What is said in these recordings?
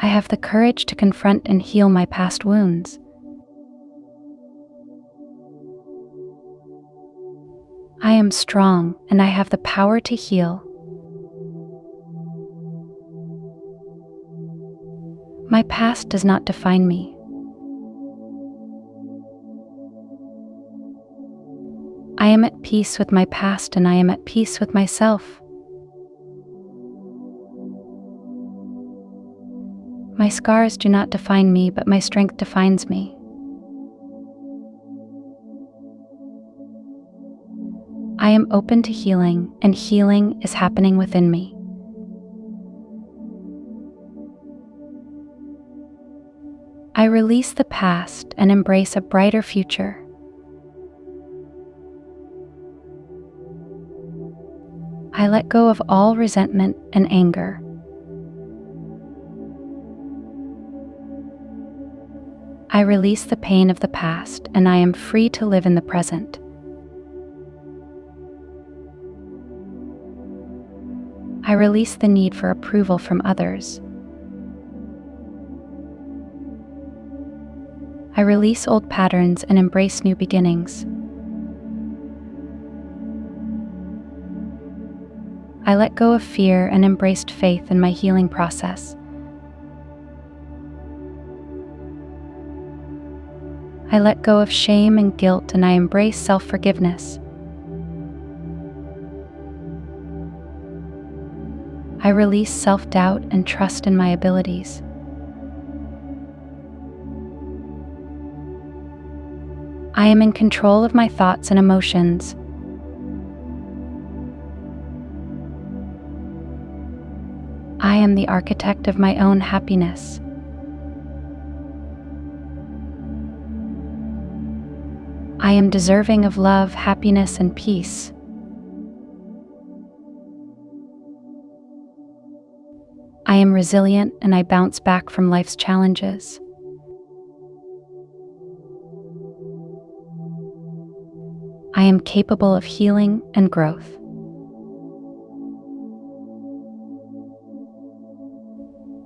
I have the courage to confront and heal my past wounds. I am strong and I have the power to heal. My past does not define me. I am at peace with my past and I am at peace with myself. My scars do not define me, but my strength defines me. I am open to healing, and healing is happening within me. I release the past and embrace a brighter future. I let go of all resentment and anger. I release the pain of the past and I am free to live in the present. I release the need for approval from others. I release old patterns and embrace new beginnings. I let go of fear and embraced faith in my healing process. I let go of shame and guilt and I embrace self-forgiveness. I release self-doubt and trust in my abilities. I am in control of my thoughts and emotions. I am the architect of my own happiness. I am deserving of love, happiness, and peace. I am resilient and I bounce back from life's challenges. I am capable of healing and growth.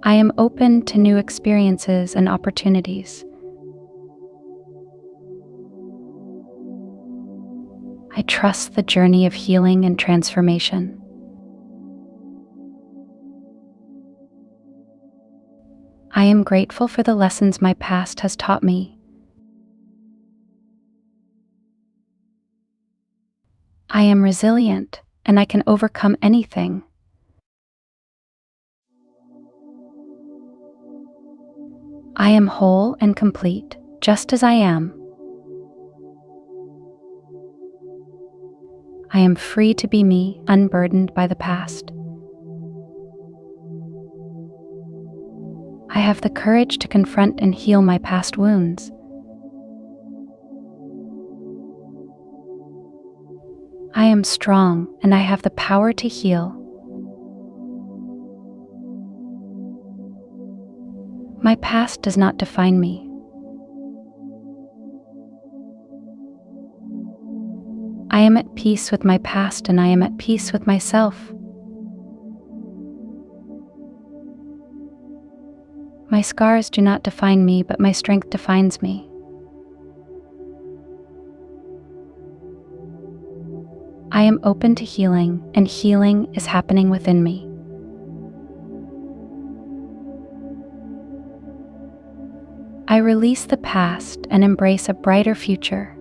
I am open to new experiences and opportunities. I trust the journey of healing and transformation. I am grateful for the lessons my past has taught me. I am resilient and I can overcome anything. I am whole and complete, just as I am. I am free to be me, unburdened by the past. I have the courage to confront and heal my past wounds. I am strong and I have the power to heal. My past does not define me. I am at peace with my past and I am at peace with myself. My scars do not define me, but my strength defines me. I am open to healing, and healing is happening within me. I release the past and embrace a brighter future.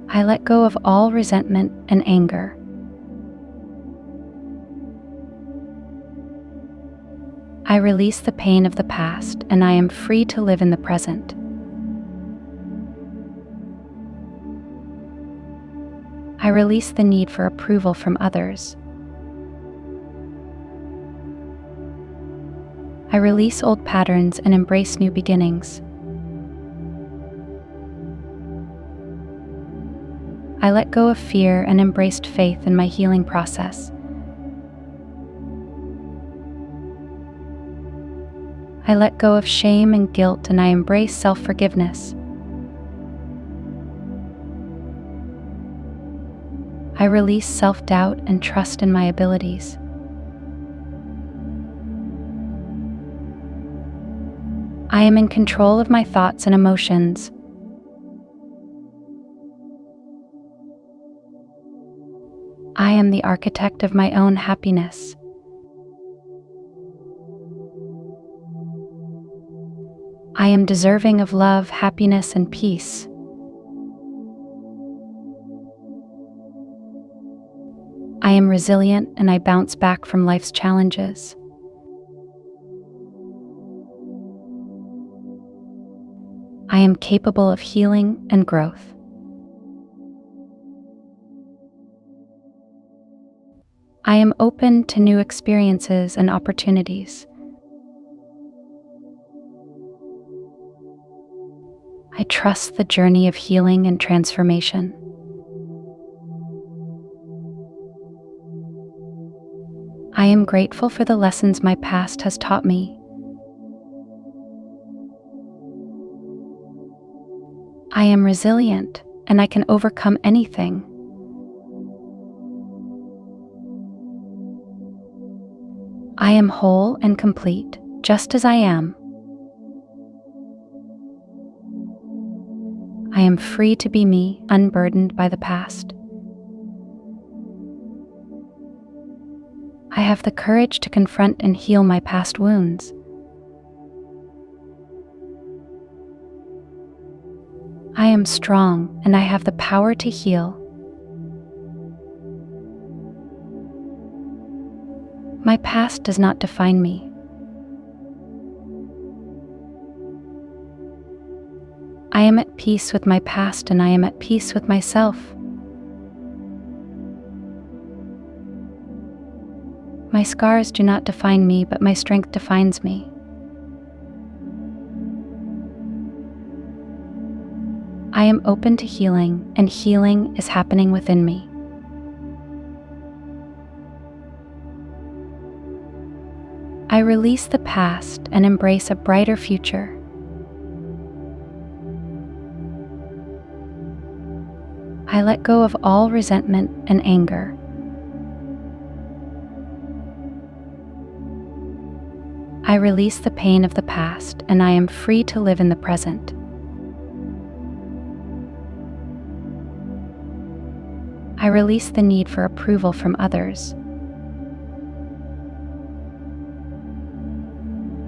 I let go of all resentment and anger. I release the pain of the past and I am free to live in the present. I release the need for approval from others. I release old patterns and embrace new beginnings. I let go of fear and embraced faith in my healing process. I let go of shame and guilt and I embrace self-forgiveness. I release self-doubt and trust in my abilities. I am in control of my thoughts and emotions. I am the architect of my own happiness. I am deserving of love, happiness, and peace. I am resilient and I bounce back from life's challenges. I am capable of healing and growth. I am open to new experiences and opportunities. I trust the journey of healing and transformation. I am grateful for the lessons my past has taught me. I am resilient and I can overcome anything. I am whole and complete, just as I am. I am free to be me, unburdened by the past. I have the courage to confront and heal my past wounds. I am strong and I have the power to heal. My past does not define me. I am at peace with my past and I am at peace with myself. My scars do not define me, but my strength defines me. I am open to healing, and healing is happening within me. I release the past and embrace a brighter future. I let go of all resentment and anger. I release the pain of the past and I am free to live in the present. I release the need for approval from others.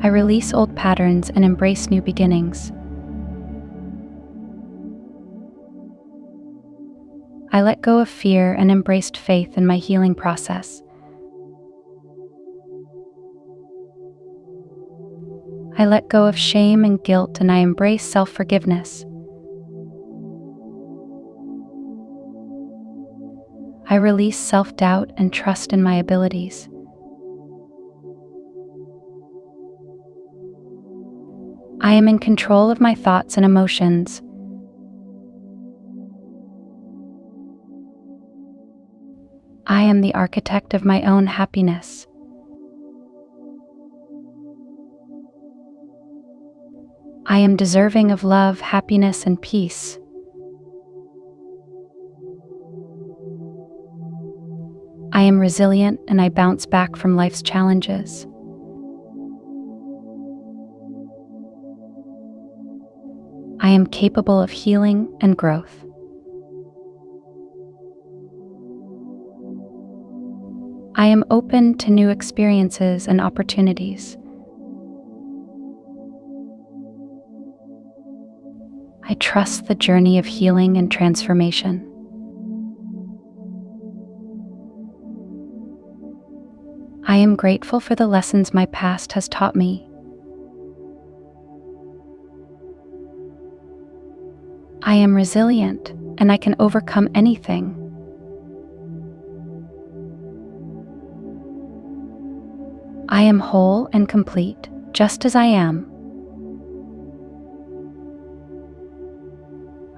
I release old patterns and embrace new beginnings. I let go of fear and embraced faith in my healing process. I let go of shame and guilt and I embrace self-forgiveness. I release self-doubt and trust in my abilities. I am in control of my thoughts and emotions. I am the architect of my own happiness. I am deserving of love, happiness, and peace. I am resilient and I bounce back from life's challenges. I am capable of healing and growth. I am open to new experiences and opportunities. I trust the journey of healing and transformation. I am grateful for the lessons my past has taught me. I am resilient and I can overcome anything. I am whole and complete, just as I am.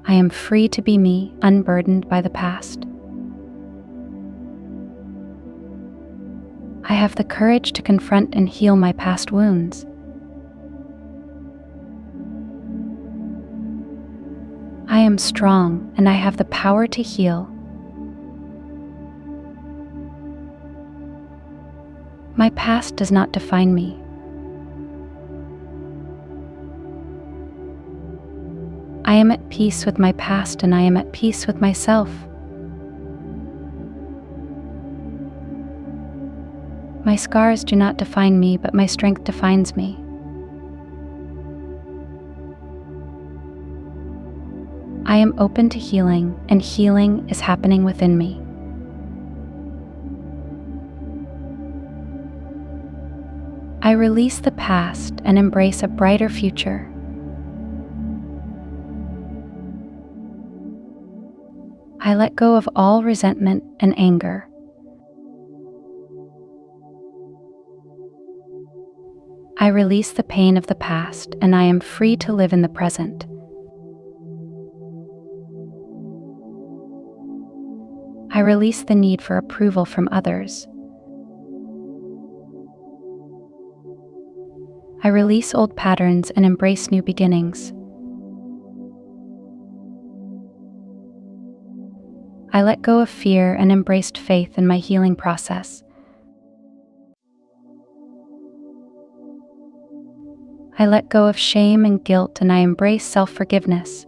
I am free to be me, unburdened by the past. I have the courage to confront and heal my past wounds. I am strong and I have the power to heal. My past does not define me. I am at peace with my past and I am at peace with myself. My scars do not define me, but my strength defines me. I am open to healing, and healing is happening within me. I release the past and embrace a brighter future. I let go of all resentment and anger. I release the pain of the past and I am free to live in the present. I release the need for approval from others. I release old patterns and embrace new beginnings. I let go of fear and embraced faith in my healing process. I let go of shame and guilt and I embrace self-forgiveness.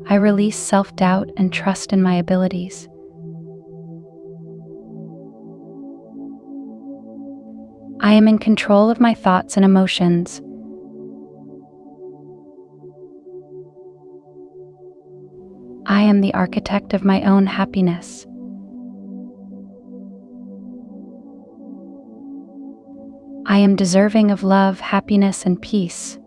I release self-doubt and trust in my abilities. I am in control of my thoughts and emotions. I am the architect of my own happiness. I am deserving of love, happiness, and peace.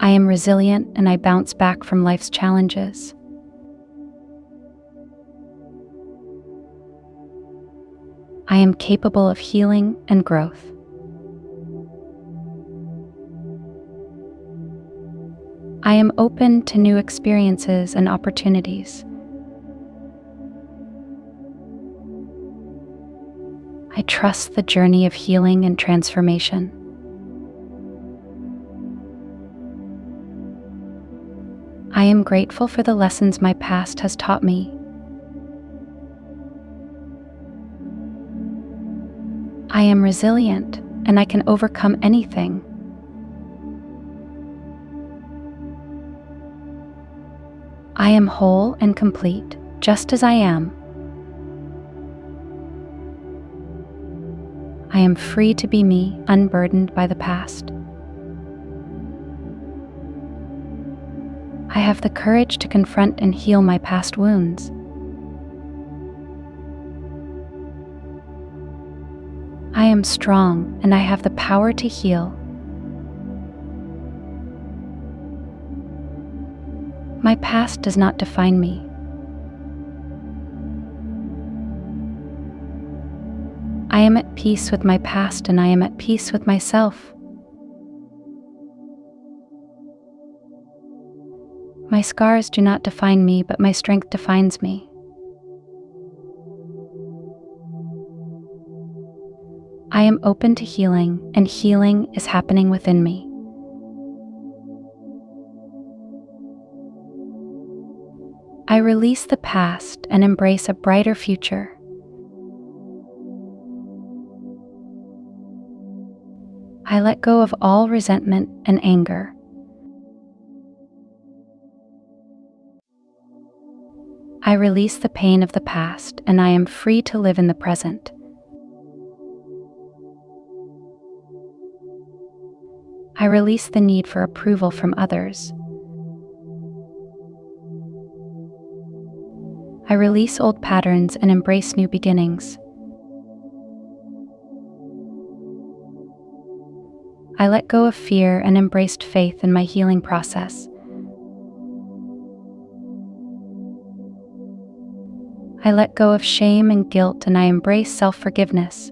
I am resilient and I bounce back from life's challenges. I am capable of healing and growth. I am open to new experiences and opportunities. I trust the journey of healing and transformation. I am grateful for the lessons my past has taught me. I am resilient and I can overcome anything. I am whole and complete, just as I am. I am free to be me, unburdened by the past. I have the courage to confront and heal my past wounds. I am strong and I have the power to heal. My past does not define me. I am at peace with my past and I am at peace with myself. My scars do not define me, but my strength defines me. I am open to healing, and healing is happening within me. I release the past and embrace a brighter future. I let go of all resentment and anger. I release the pain of the past and I am free to live in the present. I release the need for approval from others. I release old patterns and embrace new beginnings. I let go of fear and embraced faith in my healing process. I let go of shame and guilt and I embrace self-forgiveness.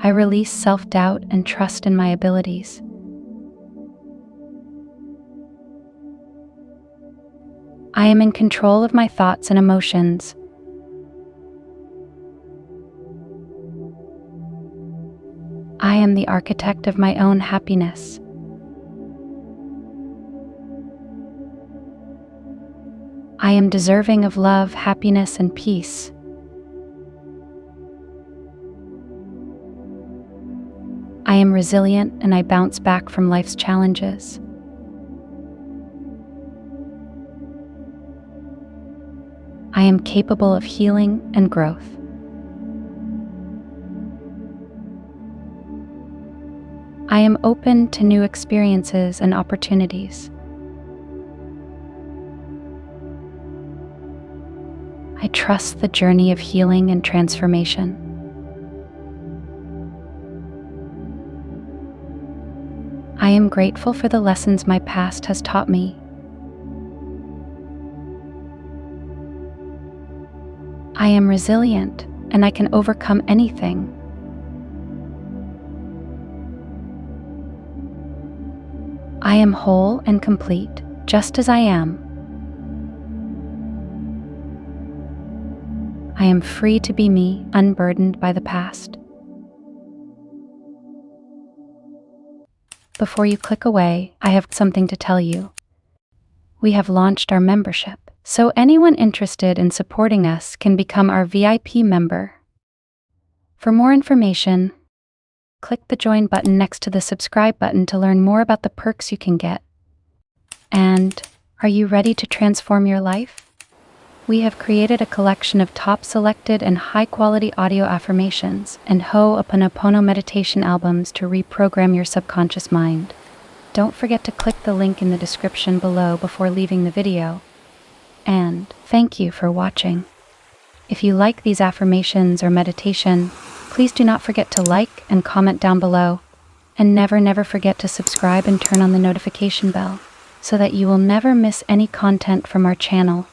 I release self-doubt and trust in my abilities. I am in control of my thoughts and emotions. I am the architect of my own happiness. I am deserving of love, happiness, and peace. I am resilient and I bounce back from life's challenges. I am capable of healing and growth. I am open to new experiences and opportunities. I trust the journey of healing and transformation. I am grateful for the lessons my past has taught me. I am resilient and I can overcome anything. I am whole and complete, just as I am. I am free to be me, unburdened by the past. Before you click away, I have something to tell you. We have launched our membership, so anyone interested in supporting us can become our VIP member. For more information, click the join button next to the subscribe button to learn more about the perks you can get. And are you ready to transform your life? We have created a collection of top selected and high-quality audio affirmations and Ho'oponopono meditation albums to reprogram your subconscious mind. Don't forget to click the link in the description below before leaving the video. And thank you for watching. If you like these affirmations or meditation, please do not forget to like and comment down below. And never forget to subscribe and turn on the notification bell so that you will never miss any content from our channel.